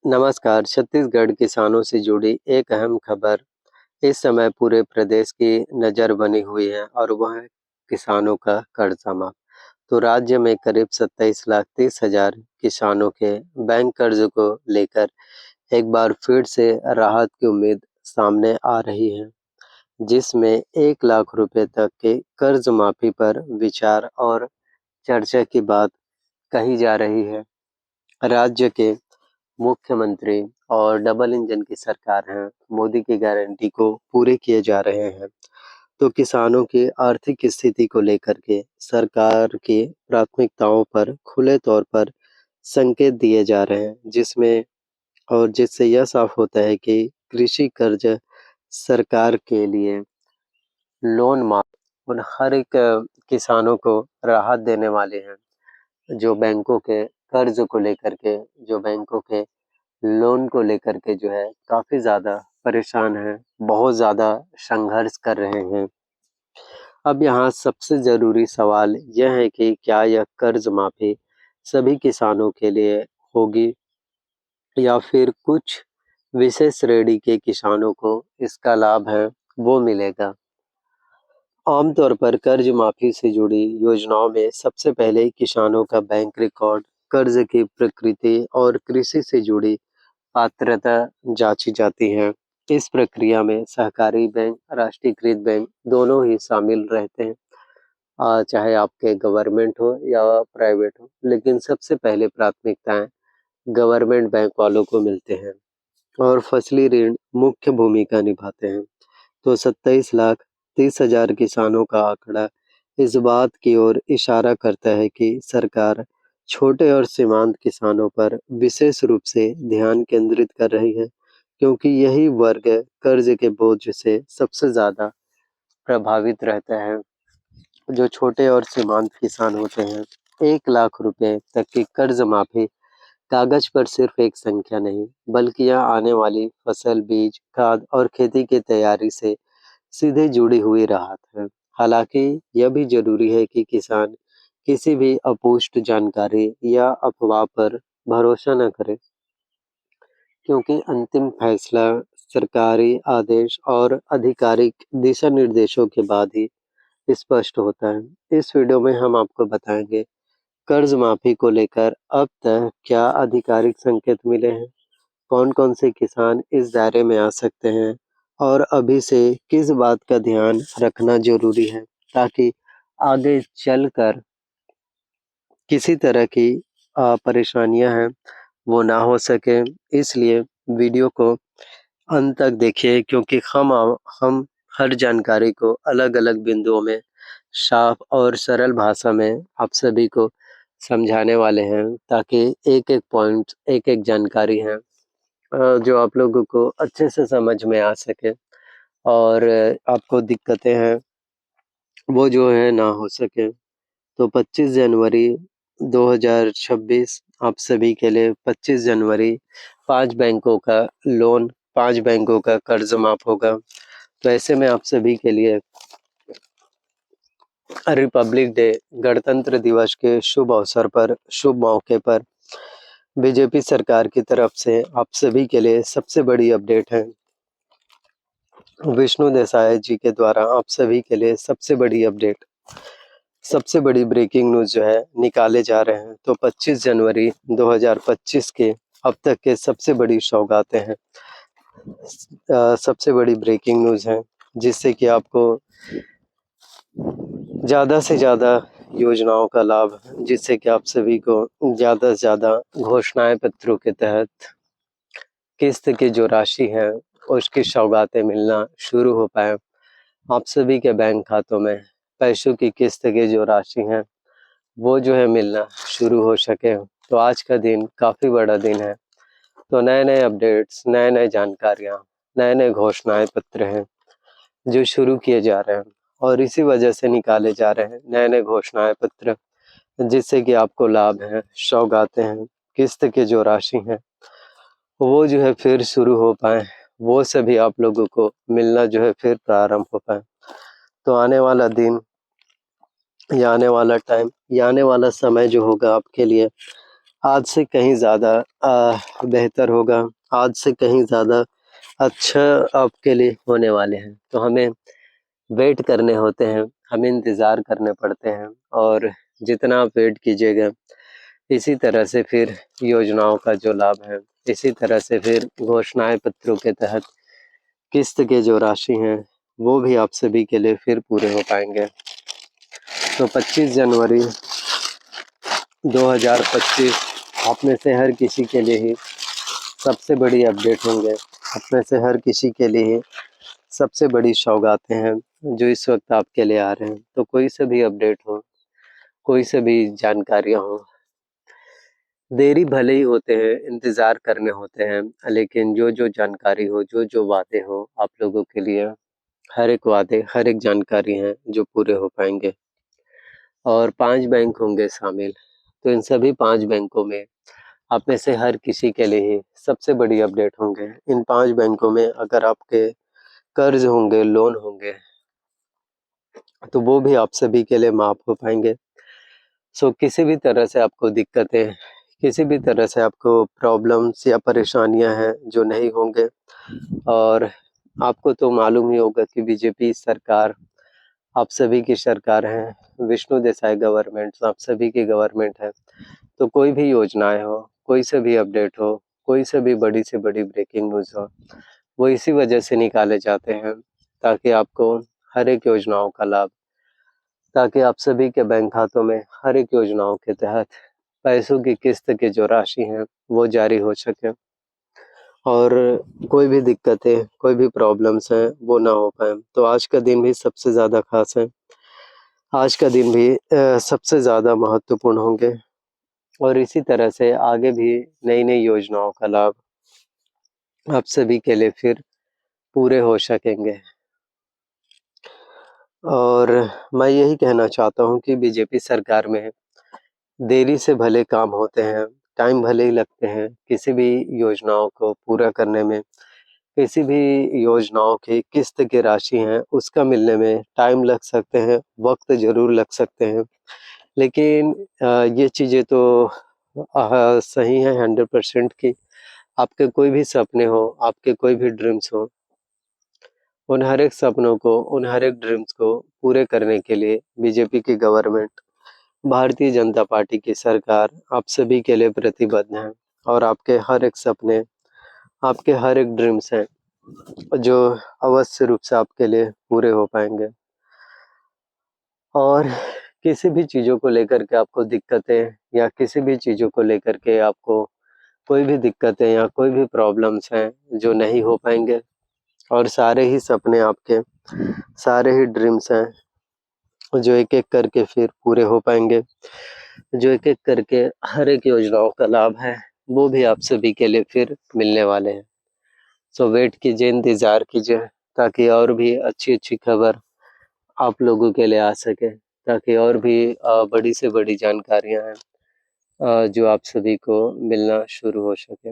नमस्कार। छत्तीसगढ़ किसानों से जुड़ी एक अहम खबर इस समय पूरे प्रदेश की नज़र बनी हुई है और वह है किसानों का कर्जा माफ। तो राज्य में करीब 27,30,000 किसानों के बैंक कर्ज को लेकर एक बार फिर से राहत की उम्मीद सामने आ रही है, जिसमें 1 लाख रुपए तक के कर्ज माफी पर विचार और चर्चा की बात कही जा रही है। राज्य के मुख्यमंत्री और डबल इंजन की सरकार है, मोदी की गारंटी को पूरे किए जा रहे हैं। तो किसानों की आर्थिक स्थिति को लेकर के सरकार की प्राथमिकताओं पर खुले तौर पर संकेत दिए जा रहे हैं, जिससे यह साफ होता है कि कृषि कर्ज सरकार के लिए लोन माफ उन हर एक किसानों को राहत देने वाले हैं, जो बैंकों के कर्ज को लेकर के, जो बैंकों के लोन को लेकर के जो है काफ़ी ज़्यादा परेशान हैं, बहुत ज़्यादा संघर्ष कर रहे हैं। अब यहाँ सबसे ज़रूरी सवाल यह है कि क्या यह कर्ज माफ़ी सभी किसानों के लिए होगी या फिर कुछ विशेष श्रेणी के किसानों को इसका लाभ है वो मिलेगा। आमतौर पर कर्ज माफी से जुड़ी योजनाओं में सबसे पहले किसानों का बैंक रिकॉर्ड, कर्ज की प्रकृति और कृषि से जुड़ी पात्रता जांची जाती है। इस प्रक्रिया में सहकारी बैंक, राष्ट्रीयकृत बैंक दोनों ही शामिल रहते हैं, चाहे आपके गवर्नमेंट हो या प्राइवेट हो, लेकिन सबसे पहले प्राथमिकताएं गवर्नमेंट बैंक वालों को मिलते हैं और फसली ऋण मुख्य भूमिका निभाते हैं। तो 27,30,000 किसानों का आंकड़ा इस बात की ओर इशारा करता है कि सरकार छोटे और सीमांत किसानों पर विशेष रूप से ध्यान केंद्रित कर रही है, क्योंकि यही वर्ग कर्ज के बोझ से सबसे ज़्यादा प्रभावित रहता है। जो छोटे और सीमांत किसान होते हैं, 1 लाख रुपए तक की कर्ज माफी कागज पर सिर्फ एक संख्या नहीं, बल्कि यह आने वाली फसल, बीज, खाद और खेती की तैयारी से सीधे जुड़ी हुई राहत है। हालांकि यह भी जरूरी है कि किसान किसी भी अपुष्ट जानकारी या अफवाह पर भरोसा न करे, क्योंकि अंतिम फैसला सरकारी आदेश और आधिकारिक दिशा निर्देशों के बाद ही स्पष्ट होता है। इस वीडियो में हम आपको बताएंगे कर्ज माफी को लेकर अब तक क्या आधिकारिक संकेत मिले हैं, कौन-कौन से किसान इस दायरे में आ सकते हैं और अभी से किस बात का ध्यान रखना ज़रूरी है, ताकि आगे चलकर किसी तरह की परेशानियां हैं वो ना हो सके। इसलिए वीडियो को अंत तक देखिए, क्योंकि हम हर जानकारी को अलग-अलग बिंदुओं में साफ और सरल भाषा में आप सभी को समझाने वाले हैं, ताकि एक-एक पॉइंट, एक-एक जानकारी है जो आप लोगों को अच्छे से समझ में आ सके और आपको दिक्कतें हैं वो जो है ना हो सके। तो 25 जनवरी 2026 आप सभी के लिए 25 जनवरी 5 बैंकों का लोन, 5 बैंकों का कर्ज माफ होगा। तो ऐसे में आप सभी के लिए रिपब्लिक डे, गणतंत्र दिवस के शुभ अवसर पर, शुभ मौके पर बीजेपी सरकार की तरफ से आप सभी के लिए सबसे बड़ी अपडेट है। विष्णु देसाई जी के द्वारा आप सभी के लिए सबसे बड़ी अपडेट, सबसे बड़ी ब्रेकिंग न्यूज़ जो है निकाले जा रहे हैं। तो 25 जनवरी 2025 के अब तक के सबसे बड़ी सौगातें हैं, सबसे बड़ी ब्रेकिंग न्यूज़ है, जिससे कि आपको ज़्यादा से ज़्यादा योजनाओं का लाभ, जिससे कि आप सभी को ज़्यादा से ज़्यादा घोषणाएं पत्रों के तहत किस्त की जो राशि है उसकी सौगातें मिलना शुरू हो पाए। आप सभी के बैंक खातों में पैसों की किस्त की जो राशि है वो जो है मिलना शुरू हो सके। तो आज का दिन काफ़ी बड़ा दिन है। तो नए-नए अपडेट्स, नए-नए जानकारियाँ, नए-नए घोषणाएं पत्र हैं जो शुरू किए जा रहे हैं और इसी वजह से निकाले जा रहे हैं नए-नए घोषणाएं पत्र, जिससे कि आपको लाभ है, सौगातें हैं, किस्त की जो राशि है वो जो है फिर शुरू हो पाए, वो सभी आप लोगों को मिलना जो है फिर प्रारंभ हो पाए। तो आने वाला दिन या आने वाला टाइम या आने वाला समय जो होगा आपके लिए आज से कहीं ज़्यादा बेहतर होगा, आज से कहीं ज़्यादा अच्छा आपके लिए होने वाले हैं। तो हमें वेट करने होते हैं, हमें इंतज़ार करने पड़ते हैं और जितना आप वेट कीजिएगा, इसी तरह से फिर योजनाओं का जो लाभ है, इसी तरह से फिर घोषणाएँ पत्रों के तहत किस्त के जो राशि हैं, वो भी आप सभी के लिए फिर पूरे हो पाएँगे। तो 25 जनवरी 2025 आप में से हर किसी के लिए ही सबसे बड़ी अपडेट होंगे। आप में से हर किसी के लिए सबसे बड़ी सौगातें हैं जो इस वक्त आपके लिए आ रहे हैं। तो कोई से भी अपडेट हो, कोई से भी जानकारियाँ हो, देरी भले ही होते हैं, इंतज़ार करने होते हैं, लेकिन जो जानकारी हो, जो वादे हो आप लोगों के लिए, हर एक वादे, हर एक जानकारी हैं जो पूरे हो पाएँगे। और 5 बैंक होंगे शामिल, तो इन सभी 5 बैंकों में आप में से हर किसी के लिए ही सबसे बड़ी अपडेट होंगे। इन 5 बैंकों में अगर आपके कर्ज़ होंगे, लोन होंगे, तो वो भी आप सभी के लिए माफ़ हो पाएँगे। सो किसी भी तरह से आपको दिक्कतें, किसी भी तरह से आपको प्रॉब्लम्स या परेशानियाँ हैं जो नहीं होंगे। और आपको तो मालूम ही होगा कि बीजेपी सरकार आप सभी की सरकार है, विष्णु देसाई गवर्नमेंट आप सभी की गवर्नमेंट है। तो कोई भी योजनाएँ हो, कोई से भी अपडेट हो, कोई से भी बड़ी से बड़ी ब्रेकिंग न्यूज़ हो, वो इसी वजह से निकाले जाते हैं ताकि आपको हर एक योजनाओं का लाभ, ताकि आप सभी के बैंक खातों में हर एक योजनाओं के तहत पैसों की किस्त की जो राशि है वो जारी हो सके और कोई भी दिक्कतें, कोई भी प्रॉब्लम्स हैं वो ना हो पाएँ। तो आज का दिन भी सबसे ज़्यादा ख़ास है। आज का दिन भी सबसे ज़्यादा महत्वपूर्ण होंगे और इसी तरह से आगे भी नई-नई योजनाओं का लाभ आप सभी के लिए फिर पूरे हो सकेंगे। और मैं यही कहना चाहता हूँ कि बीजेपी सरकार में देरी से भले काम होते हैं, टाइम भले ही लगते हैं, किसी भी योजनाओं को पूरा करने में, किसी भी योजनाओं की किस्त की राशि है, उसका मिलने में टाइम लग सकते हैं, वक़्त ज़रूर लग सकते हैं। लेकिन ये चीज़ें तो सही है 100% कि आपके कोई भी सपने हो, आपके कोई भी ड्रीम्स हो, उन हर एक सपनों को, उन हर एक ड्रीम्स को पूरे करने के लिए बीजेपी की गवर्नमेंट, भारतीय जनता पार्टी की सरकार आप सभी के लिए प्रतिबद्ध है और आपके हर एक सपने, आपके हर एक ड्रीम्स हैं, जो अवश्य रूप से आपके लिए पूरे हो पाएँगे। और किसी भी चीज़ों को लेकर के आपको दिक्कतें या किसी भी चीज़ों को लेकर के आपको कोई भी दिक्कतें या कोई भी प्रॉब्लम्स हैं जो नहीं हो पाएँगे और सारे ही सपने आपके, सारे ही ड्रीम्स हैं जो एक-एक करके फिर पूरे हो पाएँगे, जो एक-एक करके हर एक योजनाओं का लाभ है, वो भी आप सभी के लिए फिर मिलने वाले हैं। सो वेट कीजिए, इंतज़ार कीजिए ताकि और भी अच्छी-अच्छी खबर आप लोगों के लिए आ सके, ताकि और भी बड़ी से बड़ी जानकारियाँ हैं जो आप सभी को मिलना शुरू हो सके।